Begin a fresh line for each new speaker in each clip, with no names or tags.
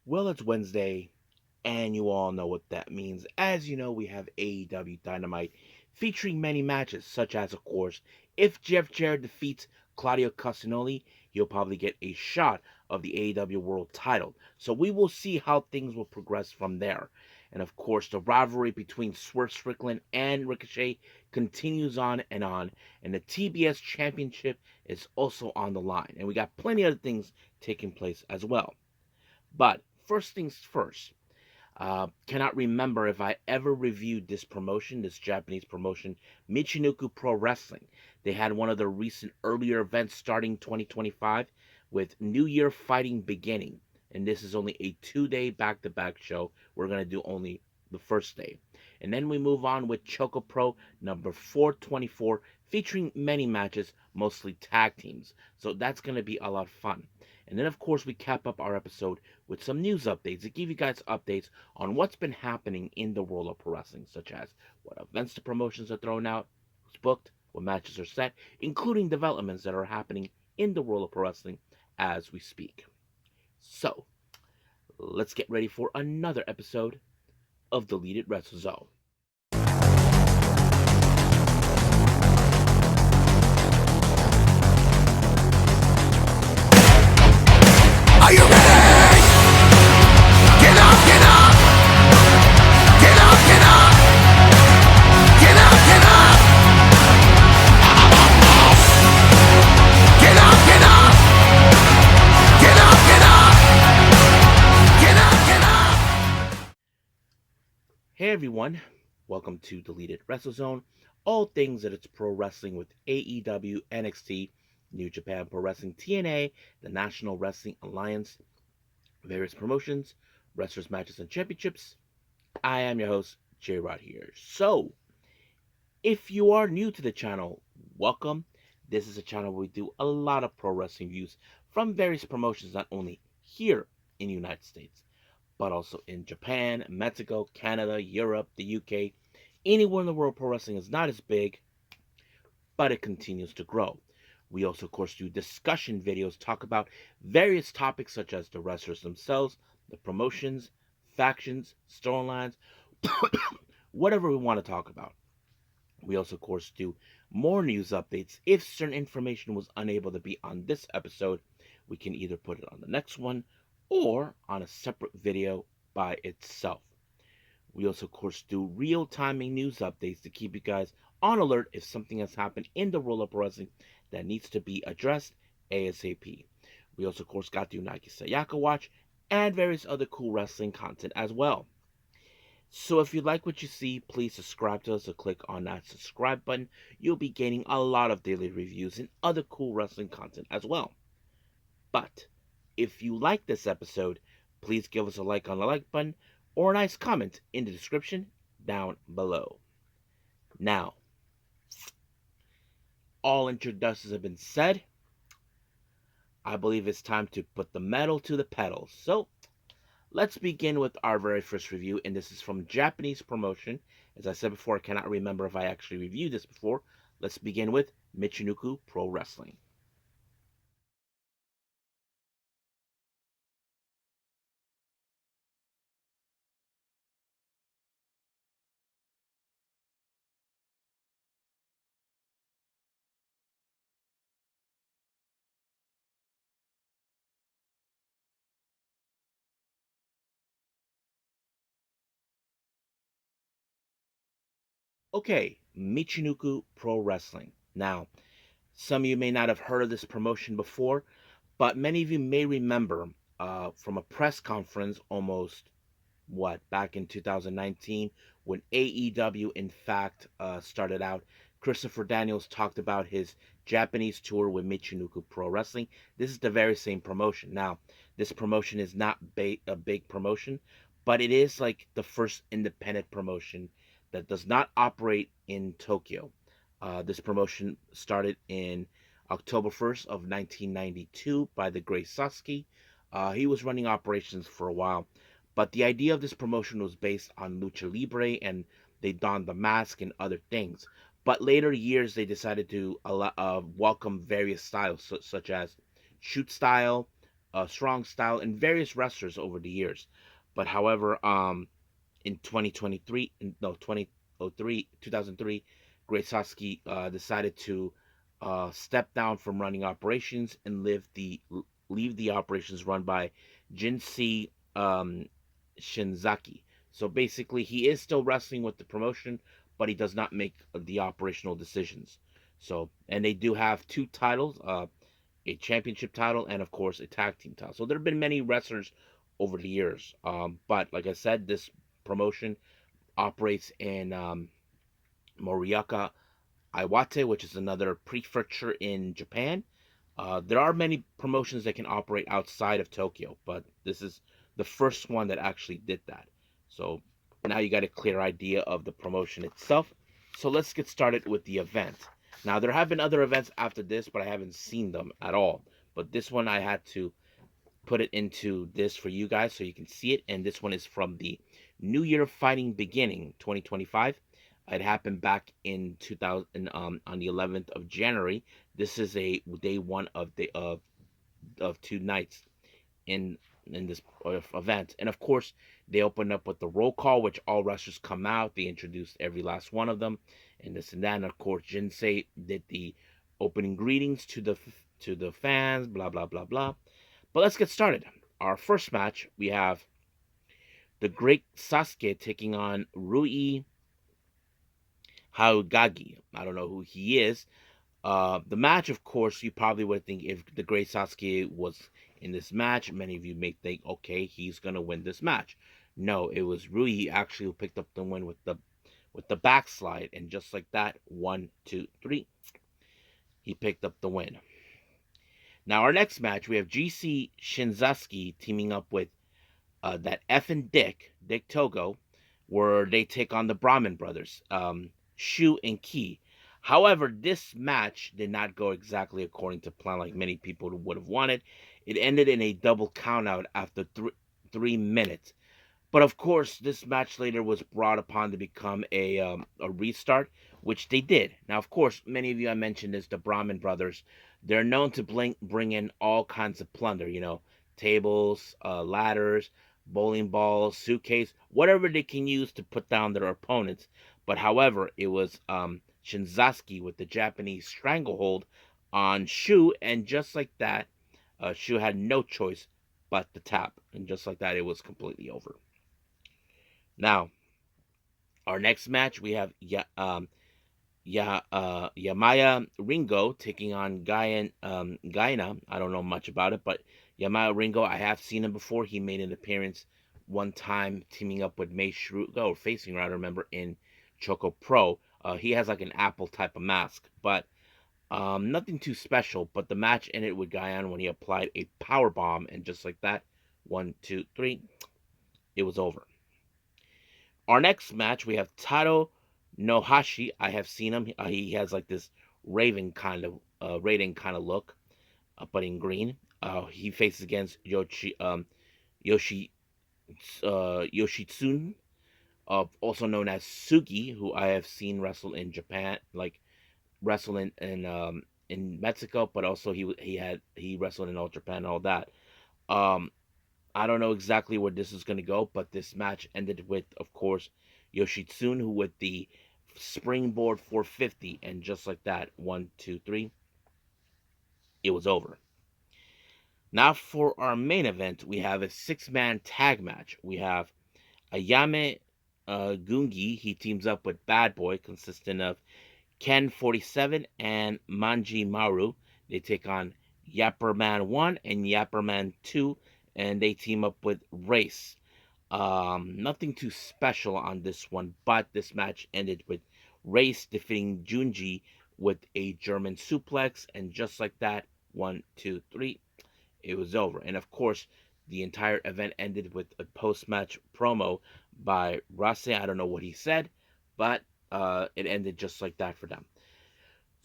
Well, it's Wednesday, and you all know what that means. As you know, we have AEW Dynamite featuring many matches, such as, of course, if Jeff Jarrett defeats Claudio Castagnoli, he'll probably get a shot of the AEW World title. So we will see how things will progress from there. And of course, the rivalry between Swerve Strickland and Ricochet continues on, and the TBS Championship is also on the line. And we got plenty of other things taking place as well. But first things first, cannot remember if I ever reviewed this promotion, this Japanese promotion, Michinoku Pro Wrestling. They had one of the recent earlier events starting 2025 with New Year Fighting beginning. And this is only a 2 day back to back show. We're going to do only the first day. And then we move on with ChocoPro number 424, featuring many matches, mostly tag teams. So that's going to be a lot of fun. And then, of course, we cap up our episode with some news updates to give you guys updates on what's been happening in the world of pro wrestling, such as what events the promotions are thrown out, who's booked, what matches are set, including developments that are happening in the world of pro wrestling as we speak. So, let's get ready for another episode of Deleted Wrestle Zone.
Are you ready? Get up, get up! Get up, get up! Get up, get up! Get up, get up! Get up, get up! Get up, get up!
Hey everyone, welcome to Deleted Wrestle Zone. All things that it's pro wrestling with AEW, NXT, New Japan Pro Wrestling, TNA, the National Wrestling Alliance, various promotions, wrestlers, matches, and championships. I am your host, J Rod here. So, if you are new to the channel, welcome. This is a channel where we do a lot of pro wrestling views from various promotions, not only here in the United States, but also in Japan, Mexico, Canada, Europe, the UK. Anywhere in the world, pro wrestling is not as big, but it continues to grow. We also, of course, do discussion videos, talk about various topics such as the wrestlers themselves, the promotions, factions, storylines, whatever we want to talk about. We also, of course, do more news updates. If certain information was unable to be on this episode, we can either put it on the next one or on a separate video by itself. We also, of course, do real-timing news updates to keep you guys on alert if something has happened in the world of wrestling that needs to be addressed ASAP. We also, of course, got the Unagi Sayaka Watch and various other cool wrestling content as well. So if you like what you see, please subscribe to us or click on that subscribe button. You'll be gaining a lot of daily reviews and other cool wrestling content as well. But if you like this episode, please give us a like on the like button or a nice comment in the description down below. Now, all introductions have been said. I believe it's time to put the metal to the pedal. So, let's begin with our very first review, and this is from Japanese promotion. As I said before, I cannot remember if I actually reviewed this before. Let's begin with Michinoku Pro Wrestling. Okay, Michinoku Pro Wrestling. Now, some of you may not have heard of this promotion before, but many of you may remember from a press conference almost, back in 2019 when AEW, in fact, started out. Christopher Daniels talked about his Japanese tour with Michinoku Pro Wrestling. This is the very same promotion. Now, this promotion is not a big promotion, but it is like the first independent promotion that does not operate in Tokyo. This promotion started in October 1st of 1992 by the great Sasuke. He was running operations for a while, but the idea of this promotion was based on lucha libre, and they donned the mask and other things. But later years, they decided to welcome various styles, such as shoot style, strong style in various wrestlers over the years. But however, in 2023, no 2003, Great Sasuke decided to step down from running operations and leave the operations run by Jinsei Shinzaki. So basically, he is still wrestling with the promotion, but he does not make the operational decisions. So, and they do have two titles, a championship title, and of course a tag team title. So there have been many wrestlers over the years. But like I said, this promotion operates in Morioka, Iwate, which is another prefecture in Japan. There are many promotions that can operate outside of Tokyo, but this is the first one that actually did that. So now you got a clear idea of the promotion itself. So let's get started with the event. Now, there have been other events after this, but I haven't seen them at all. But this one I had to put it into this for you guys so you can see it. And this one is from the New Year Fighting Beginning 2025. It happened back in 2000 on the 11th of January. This is a day one of 2 nights in this event. And of course, they opened up with the roll call, which all wrestlers come out. They introduced every last one of them, and this and that. And of course, Jinsei did the opening greetings to the fans. Blah blah blah blah. But let's get started. Our first match, we have the Great Sasuke taking on Rui Haugagi. I don't know who he is. The match, of course, you probably would think if the Great Sasuke was in this match, many of you may think, okay, he's gonna win this match. No, it was Rui actually who picked up the win with the backslide, and just like that, 1, 2, 3, he picked up the win. Now our next match, we have GC Shinzaki teaming up with that effing Dick Togo, where they take on the Brahmin brothers, Shu and Ki. However, this match did not go exactly according to plan, like many people would have wanted. It ended in a double countout after 3 minutes. But of course, this match later was brought upon to become a restart, which they did. Now, of course, many of you I mentioned is the Brahmin brothers. They're known to bring in all kinds of plunder, tables, ladders, bowling balls, suitcase, whatever they can use to put down their opponents. But however, it was Shinzaki with the Japanese stranglehold on Shu, and just like that, Shu had no choice but to tap, and just like that, it was completely over. Now, our next match, we have Yamaya Ringo taking on Gaina. I don't know much about it, but Yamaya Ringo, I have seen him before. He made an appearance one time teaming up with Mei Shruga, or facing, I remember, in ChocoPro. He has like an apple type of mask, but nothing too special. But the match ended with Gaina when he applied a power bomb, and just like that, 1, 2, 3, it was over. Our next match, we have Taro Nohashi. I have seen him. He has like this Raven kind of look, but in green. He faces against Yoshitsune, also known as Sugi, who I have seen wrestle in Japan, like wrestling in Mexico, but also he wrestled in All Japan and all that. Um, I don't know exactly where this is going to go, but this match ended with, of course, Yoshitsune, who with the springboard 450, and just like that, 1, 2, 3, it was over. Now for our main event, we have a 6-man tag match. We have Ayame Gungi. He teams up with Bad Boy, consisting of Ken 47 and Manji Maru. They take on Yapperman 1 and Yapperman 2, and they team up with Race. Nothing too special on this one, but this match ended with Race defeating Junji with a German suplex, and just like that, 1, 2, 3, it was over. And of course, the entire event ended with a post-match promo by Rase. I don't know what he said, but it ended just like that for them.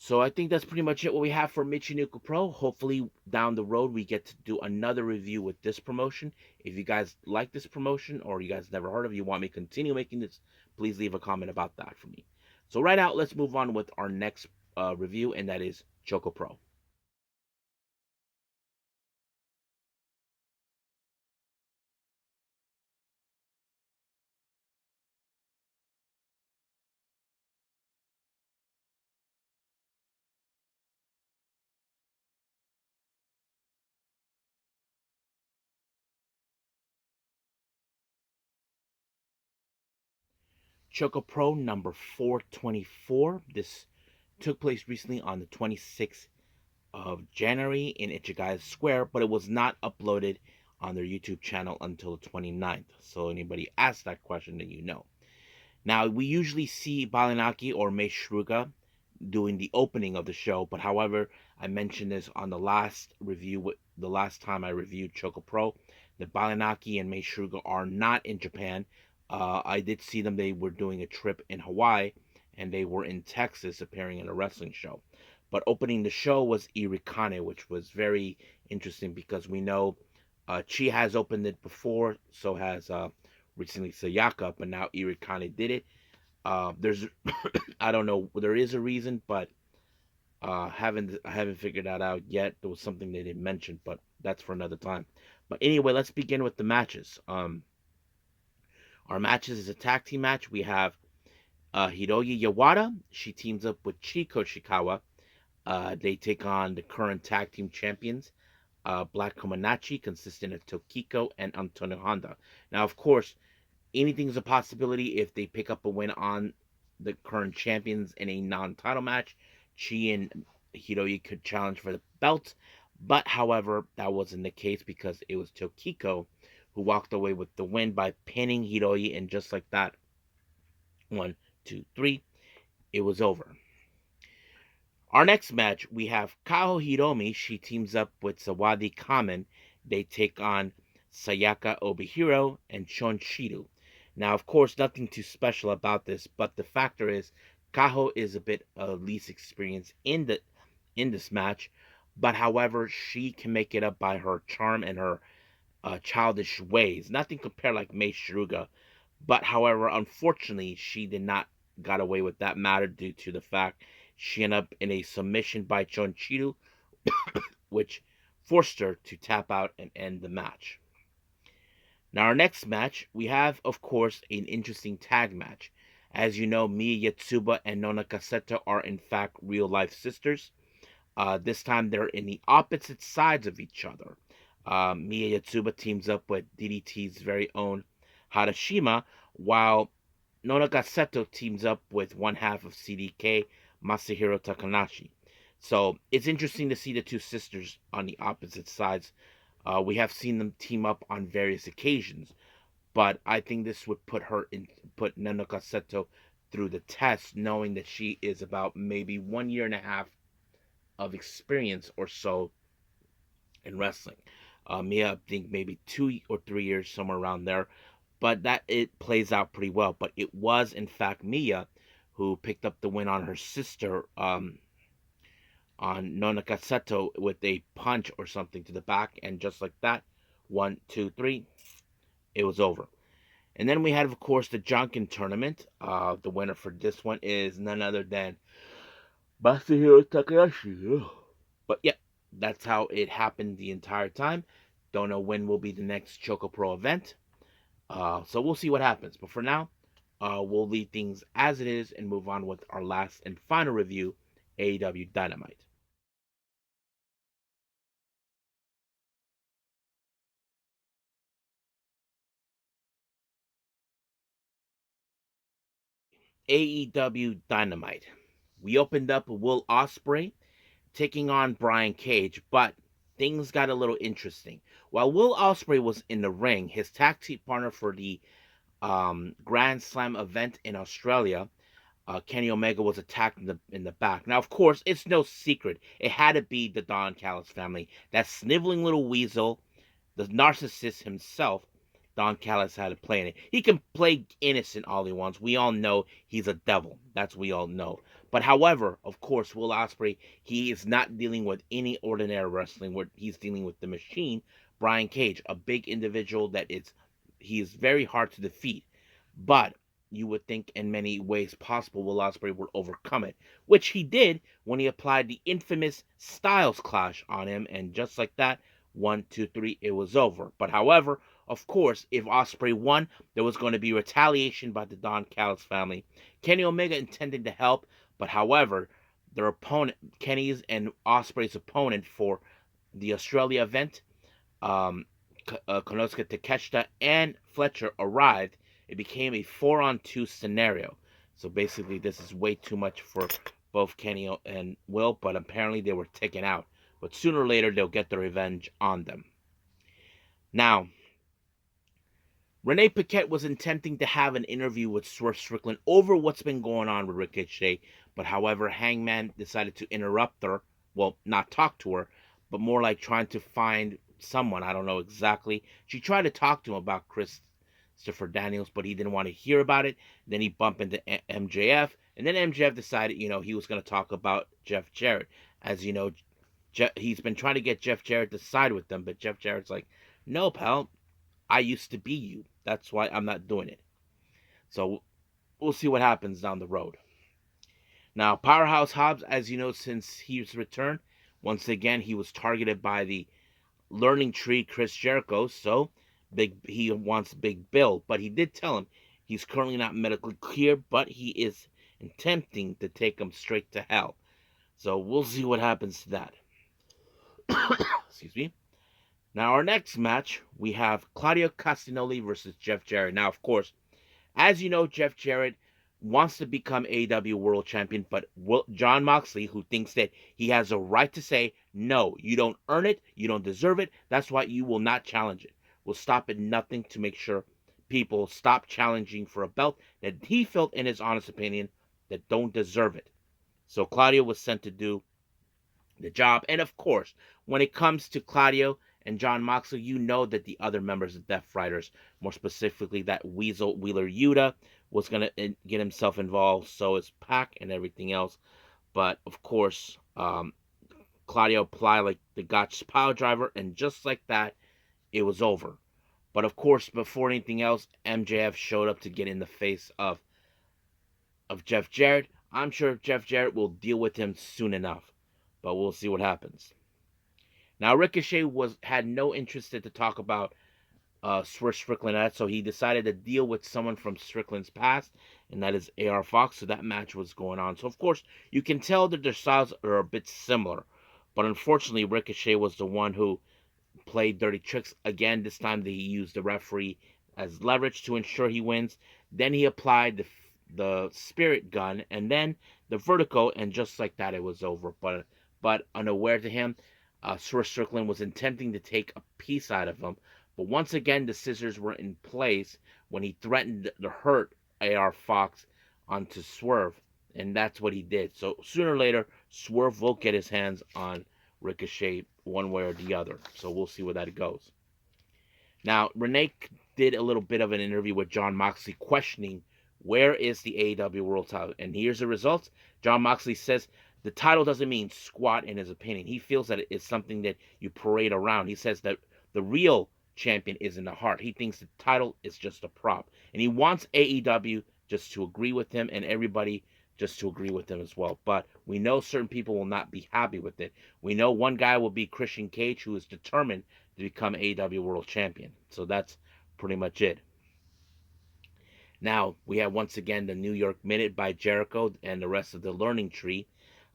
So I think that's pretty much it what we have for Michinoku Pro. Hopefully down the road we get to do another review with this promotion. If you guys like this promotion, or you guys never heard of it, you want me to continue making this, please leave a comment about that for me. So right now, let's move on with our next review, and that is ChocoPro. ChocoPro number 424. This took place recently on the 26th of January in Ichigai Square, but it was not uploaded on their YouTube channel until the 29th. So anybody asks that question, then you know. Now, we usually see Balinaki or Mei Shruga doing the opening of the show, but however, I mentioned this on the last review, the last time I reviewed ChocoPro, the Balinaki and Mei Shruga are not in Japan. I did see them, they were doing a trip in Hawaii, and they were in Texas appearing in a wrestling show. But opening the show was Irikane, which was very interesting because we know Chi has opened it before, so has recently Sayaka, but now Irikane did it. There's I don't know, there is a reason, but I haven't figured that out yet. There was something they didn't mention, but that's for another time. But anyway, let's begin with the matches. Our matches is a tag team match. We have Hiroyi Yawada. She teams up with Chiko Shikawa. They take on the current tag team champions, Black Komanagi, consisting of Tokiko and Antonio Honda. Now, of course, anything is a possibility if they pick up a win on the current champions in a non-title match. Chi and Hiroyi could challenge for the belt, but however, that wasn't the case because it was Tokiko who walked away with the win by pinning Hiroyi, and just like that, 1, 2, 3, it was over. Our next match, we have Kao Hiromi. She teams up with Sawadi Kamen. They take on Sayaka Obihiro and Shon Shiru. Now, of course, nothing too special about this, but the factor is Kaho is a bit least experienced in this match, but however, she can make it up by her charm and her childish ways. Nothing compared like Mei Shiruga, but however, unfortunately, she did not got away with that matter due to the fact she ended up in a submission by Chonchiru, which forced her to tap out and end the match. Now, our next match, we have, of course, an interesting tag match. As you know, Miya Yatsuba and Nona Kaseto are, in fact, real-life sisters. This time, they're in the opposite sides of each other. Miya Yatsuba teams up with DDT's very own Harashima, while Nona Kaseto teams up with one half of CDK, Masahiro Takanashi. So it's interesting to see the two sisters on the opposite sides. We have seen them team up on various occasions, but I think this would put Nona Kaseto through the test, knowing that she is about maybe 1 year and a half of experience or so in wrestling. Mia, I think maybe 2 or 3 years, somewhere around there. But that it plays out pretty well. But it was in fact Mia who picked up the win on her sister, on Nona Kaseto, with a punch or something to the back, and just like that, 1, 2, 3, it was over. And then we had, of course, the Jonkin tournament. The winner for this one is none other than Masahiro Takahashi. But yeah, that's how it happened the entire time. Don't know when will be the next ChocoPro event. So we'll see what happens. But for now, we'll leave things as it is and move on with our last and final review, AEW Dynamite. AEW Dynamite. We opened up with Will Ospreay taking on Brian Cage, but things got a little interesting. While Will Ospreay was in the ring, his tag team partner for the Grand Slam event in Australia, Kenny Omega, was attacked in the back. Now, of course, it's no secret. It had to be the Don Callis family. That sniveling little weasel, the narcissist himself, Don Callis, had to play in it. He can play innocent all he wants. We all know he's a devil. That's we all know. But however, of course, Will Ospreay, he is not dealing with any ordinary wrestling. Where he's dealing with the machine, Brian Cage, a big individual he is very hard to defeat. But you would think in many ways possible Will Ospreay would overcome it, which he did when he applied the infamous Styles Clash on him, and just like that, 1, 2, 3, it was over. But however, of course, if Ospreay won, there was going to be retaliation by the Don Callis family. Kenny Omega intended to help, but however, their opponent, Kenny's and Ospreay's opponent for the Australia event, Konosuke Takeshita and Fletcher, arrived, it became a 4-on-2 scenario. So basically, this is way too much for both Kenny and Will, but apparently they were taken out. But sooner or later, they'll get their revenge on them. Now, Renee Paquette was attempting to have an interview with Swerve Strickland over what's been going on with Ricochet, but however, Hangman decided to interrupt her. Well, not talk to her, but more like trying to find someone. I don't know exactly. She tried to talk to him about Christopher Daniels, but he didn't want to hear about it. Then he bumped into MJF, and then MJF decided, he was going to talk about Jeff Jarrett. As you know, he's been trying to get Jeff Jarrett to side with them, but Jeff Jarrett's like, no, pal, I used to be you. That's why I'm not doing it. So we'll see what happens down the road. Now, Powerhouse Hobbs, as you know, since his return, once again, he was targeted by the learning tree, Chris Jericho. So he wants Big Bill. But he did tell him he's currently not medically clear, but he is attempting to take him straight to hell. So we'll see what happens to that. Excuse me. Now, our next match, we have Claudio Castagnoli versus Jeff Jarrett. Now, of course, as you know, Jeff Jarrett wants to become AEW World Champion, but Jon Moxley, who thinks that he has a right to say, no, you don't earn it, you don't deserve it, that's why you will not challenge it, will stop at nothing to make sure people stop challenging for a belt that he felt, in his honest opinion, that don't deserve it. So Claudio was sent to do the job. And of course, when it comes to Claudio and Jon Moxley, you know that the other members of Death Riders, more specifically that Weasel Wheeler Yuta, was going to get himself involved. So is Pac and everything else. But of course, Claudio applied like the Gotch power driver, and just like that, it was over. But of course, before anything else, MJF showed up to get in the face of Jeff Jarrett. I'm sure Jeff Jarrett will deal with him soon enough, but we'll see what happens. Now, Ricochet had no interest to talk about Swerve Strickland, so he decided to deal with someone from Strickland's past, and that is AR Fox. So that match was going on. So of course, you can tell that their styles are a bit similar, but unfortunately, Ricochet was the one who played dirty tricks again. This time, he used the referee as leverage to ensure he wins. Then he applied the spirit gun, and then the vertical, and just like that, it was over. But unaware to him, Swerve Strickland was attempting to take a piece out of him. But once again, the scissors were in place when he threatened to hurt AR Fox onto Swerve, and that's what he did. So sooner or later, Swerve will get his hands on Ricochet one way or the other. So we'll see where that goes. Now, Renee did a little bit of an interview with Jon Moxley questioning where is the AEW World title. And here's the results. Jon Moxley says the title doesn't mean squat in his opinion. He feels that it's something that you parade around. He says that the real champion is in the heart. He thinks the title is just a prop. And he wants AEW just to agree with him, and everybody just to agree with him as well. But we know certain people will not be happy with it. We know one guy will be Christian Cage, who is determined to become AEW World Champion. So that's pretty much it. Now, we have once again the New York Minute by Jericho and the rest of the Learning Tree.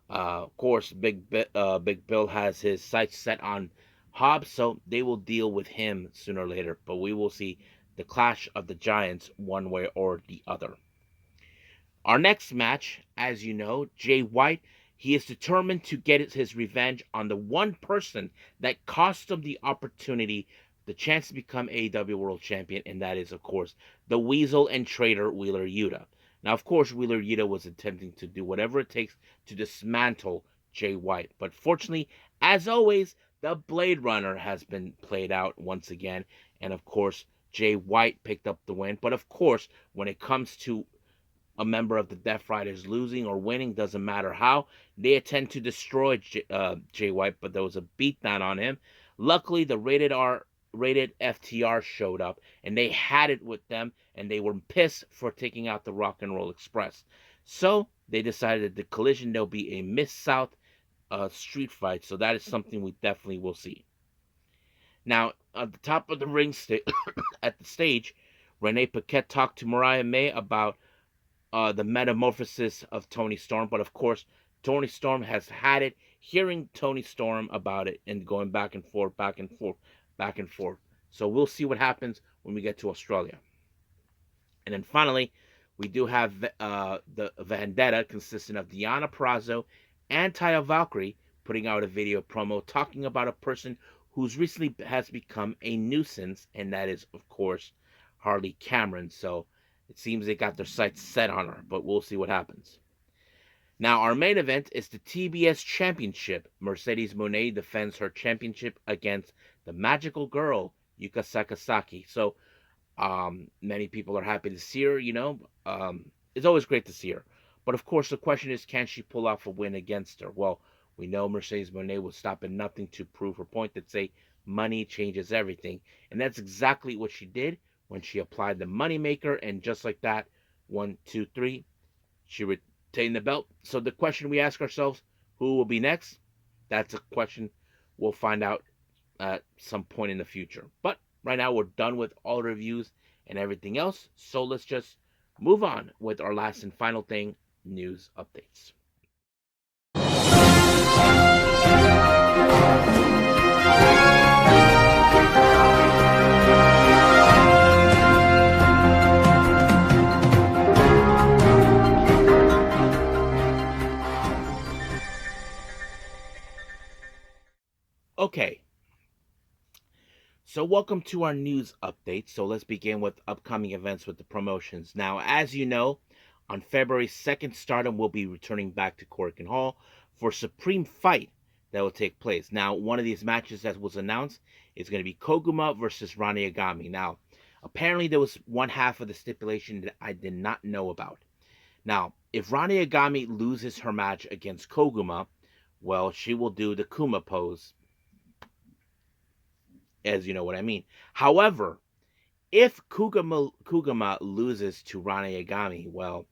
Of course, Big Bill has his sights set on Hobbs, so they will deal with him sooner or later. But we will see the clash of the giants one way or the other. Our next match, as you know, Jay White, he is determined to get his revenge on the one person that cost him the opportunity, the chance to become AEW World Champion, and that is, of course, the Weasel and traitor Wheeler Yuta. Now, of course, Wheeler Yuta was attempting to do whatever it takes to dismantle Jay White. But fortunately, as always, the Blade Runner has been played out once again. And, of course, Jay White picked up the win. But, of course, when it comes to a member of the Death Riders losing or winning, doesn't matter how, they attempt to destroy Jay White. But there was a beatdown on him. Luckily, the rated FTR showed up, and they had it with them, and they were pissed for taking out the Rock and Roll Express. So they decided that the collision, there'll be a Mid-South street fight. So that is something we definitely will see. Now, at the top of the ring, at the stage, Renee Paquette talked to Mariah May about the metamorphosis of Toni Storm. But of course, Toni Storm has had it, hearing Toni Storm about it, and going back and forth, back and forth, back and forth. So we'll see what happens when we get to Australia. And then finally, we do have the Vendetta, consisting of Deonna Purrazzo and Taya Valkyrie, putting out a video promo talking about a person who's recently has become a nuisance, and that is, of course, Harley Cameron. So it seems they got their sights set on her, but we'll see what happens. Now, our main event is the TBS Championship. Mercedes Moné defends her championship against the magical girl, Yuka Sakazaki. So, many people are happy to see her, it's always great to see her. But of course, the question is, can she pull off a win against her? Well, we know Mercedes Moné will stop at nothing to prove her point that say money changes everything. And that's exactly what she did when she applied the moneymaker. And just like that, 1, 2, 3, she retained the belt. So the question we ask ourselves, who will be next? That's a question we'll find out at some point in the future. But right now, we're done with all reviews and everything else. So let's just move on with our last and final thing, news updates. Okay, so welcome to our news update. So let's begin with upcoming events with the promotions. Now, as you know, on February 2nd, Stardom will be returning back to Korakuen Hall for Supreme Fight that will take place. Now, one of these matches that was announced is going to be Koguma versus Rani Agami. Now, apparently there was one half of the stipulation that I did not know about. Now, if Rani Agami loses her match against Koguma, well, she will do the Kuma pose, as you know what I mean. However, if Kugama loses to Rani Agami, well,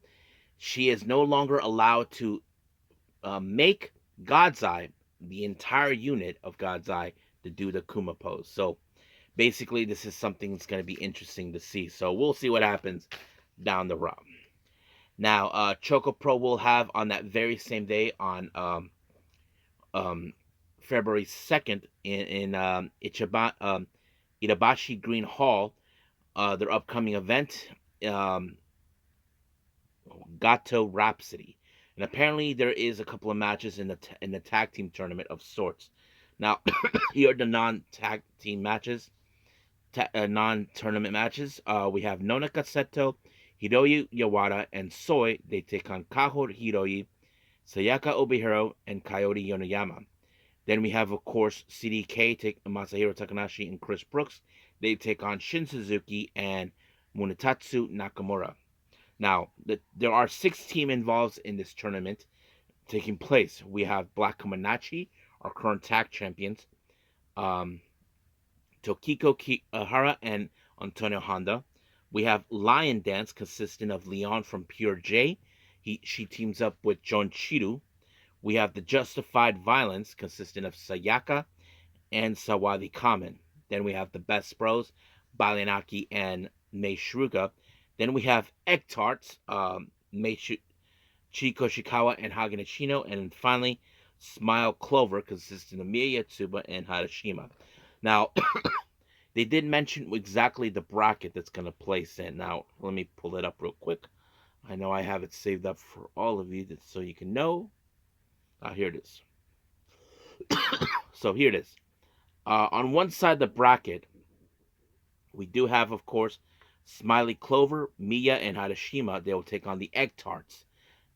she is no longer allowed to make God's Eye, the entire unit of God's Eye, to do the Kuma pose. So basically, this is something that's going to be interesting to see. So we'll see what happens down the road. Now, ChocoPro will have on that very same day, on February 2nd, in Itabashi Green Hall, their upcoming event, Gato Rhapsody. And apparently there is a couple of matches in the tag team tournament of sorts. Now, here are the non-tag team matches, non-tournament matches. We have Nonaka Seto, Hiroyu Yawada, and Soy. They take on Kaho Hiroi, Sayaka Obihiro, and Kaori Yoneyama. Then we have, of course, CDK take Masahiro Takanashi and Chris Brooks. They take on Shin Suzuki and Munetatsu Nakamura. Now, there are 6 teams involved in this tournament taking place. We have Black Kamanachi, our current tag champions, Tokiko Hara and Antonio Honda. We have Lion Dance, consisting of Leon from Pure J. She teams up with Jon Chiru. We have the Justified Violence, consisting of Sayaka and Sawadi Kamen. Then we have the Best Bros, Balinaki and Mei Shruga. Then we have Egg Tarts, Chiko Shikawa and Haganashino. And finally, Smile Clover, consisting of Miya Yatsuba and Harashima. Now, they did mention exactly the bracket that's going to place in. Now, let me pull it up real quick. I know I have it saved up for all of you so you can know. Here it is. So here it is. On one side of the bracket, we do have, of course, Smiley Clover, Miya, and Harashima. They will take on the Egg Tarts.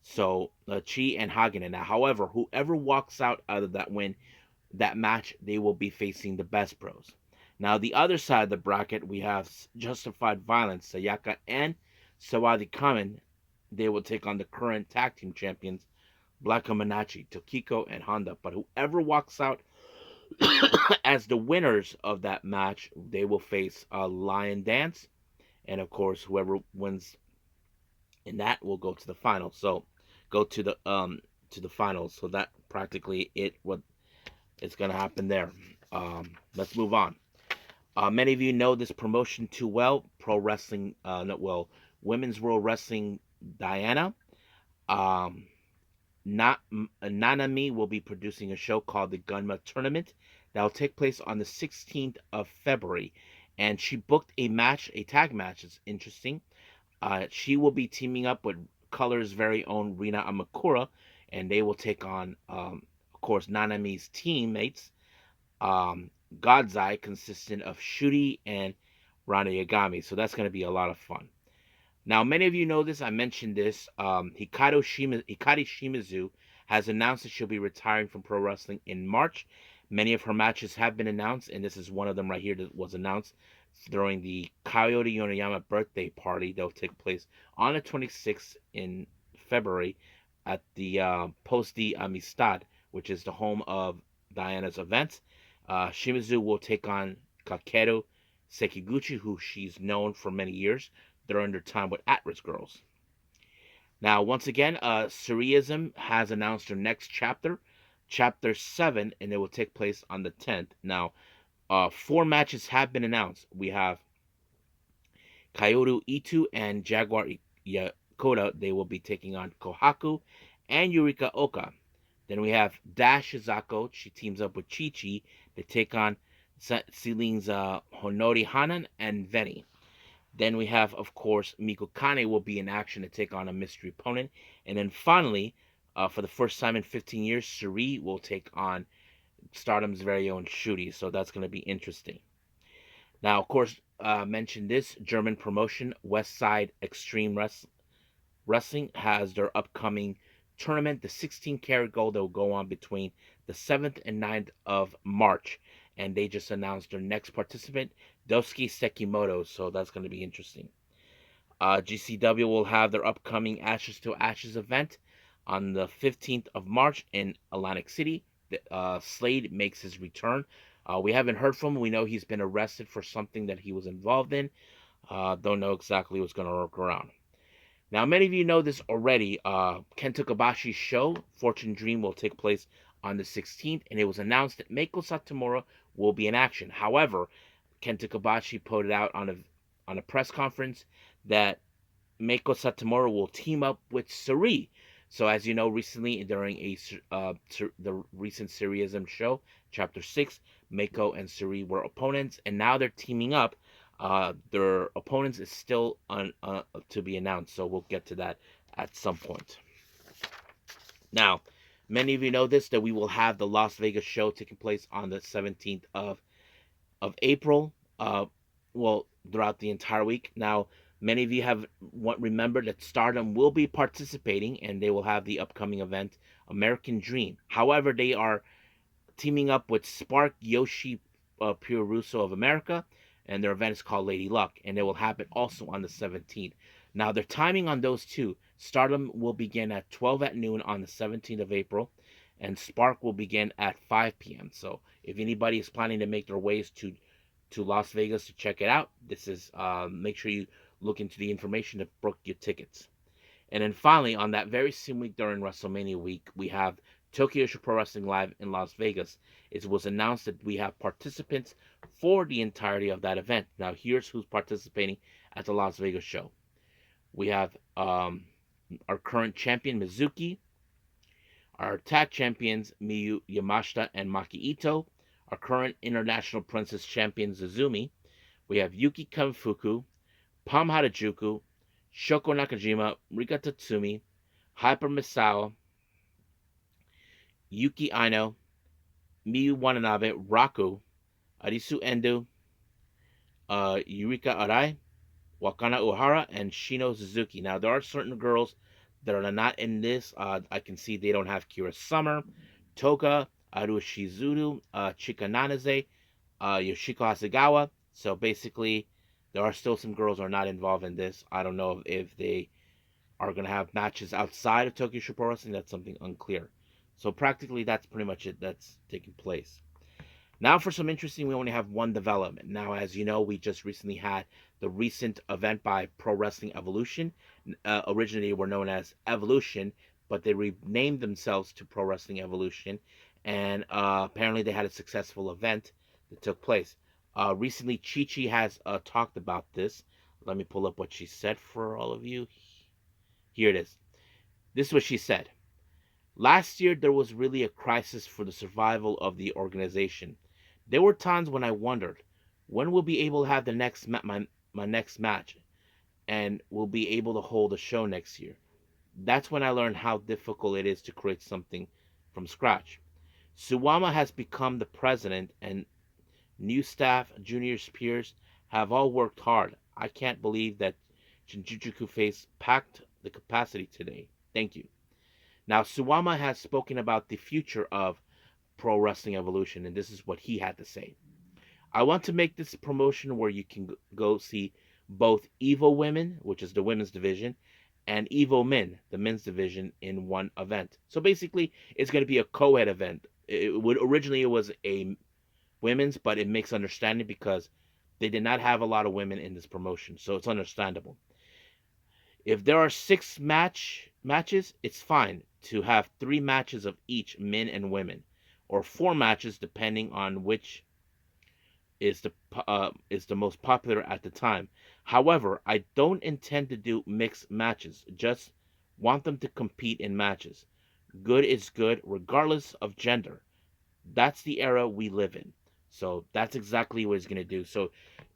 So Chi and Hagen. Now, however, whoever walks out of that match, they will be facing the Best Bros. Now, the other side of the bracket, we have Justified Violence, Sayaka and Sawadi Kamen. They will take on the current tag team champions, Black Manachi, Tokiko, and Honda. But whoever walks out as the winners of that match, they will face Lion Dance. And of course, whoever wins in that will go to the finals. So go to the finals. So that practically what is going to happen there. Let's move on. Many of you know this promotion too well. Pro Wrestling, Women's World Wrestling Diana. Nanami will be producing a show called the Gunma Tournament that will take place on the 16th of February. And she booked a tag match. It's interesting. She will be teaming up with Color's very own Rina Amakura, and they will take on, of course, Nanami's teammates, um, Godzai, consistent of Shuri and Rana Yagami. So that's going to be a lot of fun. Now, many of you know this. I mentioned this. Hikari Shimizu has announced that she'll be retiring from pro wrestling in March. Many of her matches have been announced, and this is one of them right here that was announced during the Kaori Yoneyama birthday party that will take place on the 26th in February at the Poste de Amistad, which is the home of Diana's events. Shimizu will take on Kakeru Sekiguchi, who she's known for many years during their time with At-Risk Girls. Now, once again, Sareee-ISM has announced her next chapter, Chapter 7, and it will take place on the 10th. Now, 4 matches have been announced. We have Kaoru Ito and Jaguar Yakoda. They will be taking on Kohaku and Yurika Oka. Then we have Dash Izako. She teams up with Chi-Chi. They take on Celine's Honori Hanan and Veni. Then we have, of course, Miko Kane will be in action to take on a mystery opponent. And then finally, for the first time in 15 years, Sareee will take on Stardom's very own Shuri. So that's going to be interesting. Now, of course, mention this German promotion, West Side Extreme Wrestling, has their upcoming tournament, the 16 karat gold that will go on between the 7th and 9th of March. And they just announced their next participant, Dosuke Sekimoto. So that's going to be interesting. GCW will have their upcoming Ashes to Ashes event on the 15th of March in Atlantic City. Slade makes his return. We haven't heard from him. We know he's been arrested for something that he was involved in. Don't know exactly what's going to work around. Now, many of you know this already. Kenta Kobashi's show, Fortune Dream, will take place on the 16th, and it was announced that Meiko Satomura will be in action. However, Kenta Kobashi put it out on a press conference that Meiko Satomura will team up with Sareee. So, as you know, recently during the recent Sareee-ISM show, Chapter 6, Meiko and Sareee were opponents, and now they're teaming up. Their opponents is still to be announced, so we'll get to that at some point. Now, many of you know this, that we will have the Las Vegas show taking place on the 17th of April, throughout the entire week. Now, many of you have remembered that Stardom will be participating, and they will have the upcoming event, American Dream. However, they are teaming up with Spark Yoshi Pure Russo of America, and their event is called Lady Luck, and it will happen also on the 17th. Now, their timing on those two, Stardom will begin at 12 at noon on the 17th of April, and Spark will begin at 5 p.m. So, if anybody is planning to make their ways to Las Vegas to check it out, this is make sure you look into the information to book your tickets. And then finally, on that very same week during WrestleMania week, we have Tokyo Pro Wrestling Live in Las Vegas. It was announced that we have participants for the entirety of that event. Now, here's who's participating at the Las Vegas show. We have our current champion, Mizuki, our tag champions, Miyu Yamashita and Maki Ito, our current international princess champion, Zuzumi. We have Yuki Kanfuku, Pam Harajuku, Shoko Nakajima, Rika Tatsumi, Hyper Misao, Yuki Aino, Miyu Watanabe, Raku, Arisu Endo, Yurika Arai, Wakana Uhara, and Shino Suzuki. Now, there are certain girls that are not in this. I can see they don't have Kira Summer, Toga, Aru Shizuru, Chika Nanaze, Yoshiko Hasegawa. So basically, there are still some girls who are not involved in this. I don't know if they are going to have matches outside of Tokyo Pro Wrestling. That's something unclear. So practically, that's pretty much it that's taking place. Now for some interesting, we only have one development. Now, as you know, we just recently had the recent event by Pro Wrestling Evolution. Originally, they were known as Evolution, but they renamed themselves to Pro Wrestling Evolution. And apparently, they had a successful event that took place. Recently, Chi-Chi has talked about this. Let me pull up what she said for all of you. Here it is. This is what she said. Last year, there was really a crisis for the survival of the organization. There were times when I wondered, when will be able to have the next my next match? and will be able to hold a show next year. That's when I learned how difficult it is to create something from scratch. Suwama has become the president, and new staff, juniors, peers have all worked hard. I can't believe that Shinjuku Face packed the capacity today. Thank you. Now, Suwama has spoken about the future of Pro Wrestling Evolution, and this is what he had to say. I want to make this promotion where you can go see both Evo Women, which is the women's division, and Evo Men, the men's division, in one event. So basically, it's going to be a co-ed event. Originally it was a women's, but it makes understanding because they did not have a lot of women in this promotion, so it's understandable. If there are six matches, it's fine to have 3 matches of each, men and women, or 4 matches depending on which is the most popular at the time. However, I don't intend to do mixed matches. Just want them to compete in matches. Good is good regardless of gender. That's the era we live in. So that's exactly what he's going to do. So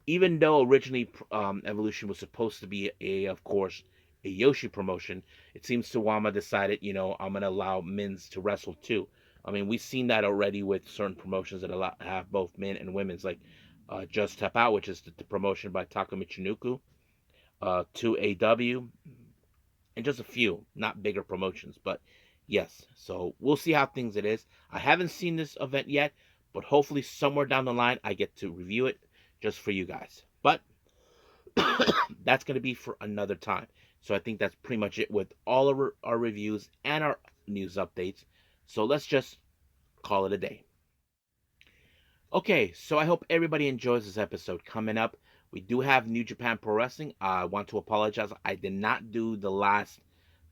even though originally Evolution was supposed to be of course, a Yoshi promotion, it seems Suwama decided, I'm going to allow men's to wrestle too. I mean, we've seen that already with certain promotions that have both men and women's, like Just Tap Out, which is the promotion by Taka Michinoku, 2AW, and just a few, not bigger promotions, but yes. So we'll see how things it is. I haven't seen this event yet, but hopefully somewhere down the line I get to review it just for you guys. But that's going to be for another time. So I think that's pretty much it with all of our reviews and our news updates. So let's just call it a day. Okay, so I hope everybody enjoys this episode. Coming up, we do have New Japan Pro Wrestling. I want to apologize. I did not do the last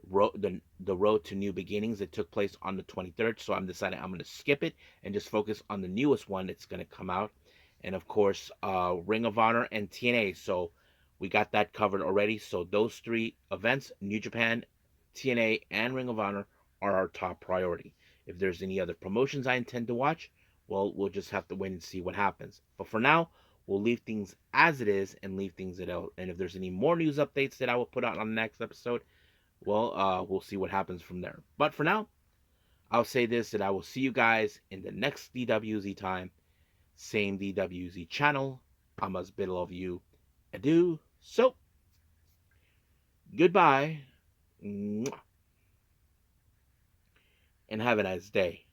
the road to new beginnings. It took place on the 23rd, so I'm deciding I'm going to skip it and just focus on the newest one that's going to come out. And of course, Ring of Honor and TNA. So we got that covered already. So those 3 events, New Japan, TNA, and Ring of Honor, are our top priority. If there's any other promotions I intend to watch, well, we'll just have to wait and see what happens. But for now, we'll leave things as it is and leave things at out. And if there's any more news updates that I will put out on the next episode, well, we'll see what happens from there. But for now, I'll say this, that I will see you guys in the next DWZ time. Same DWZ channel. I must bid all of you adieu. So, goodbye. And have a nice day.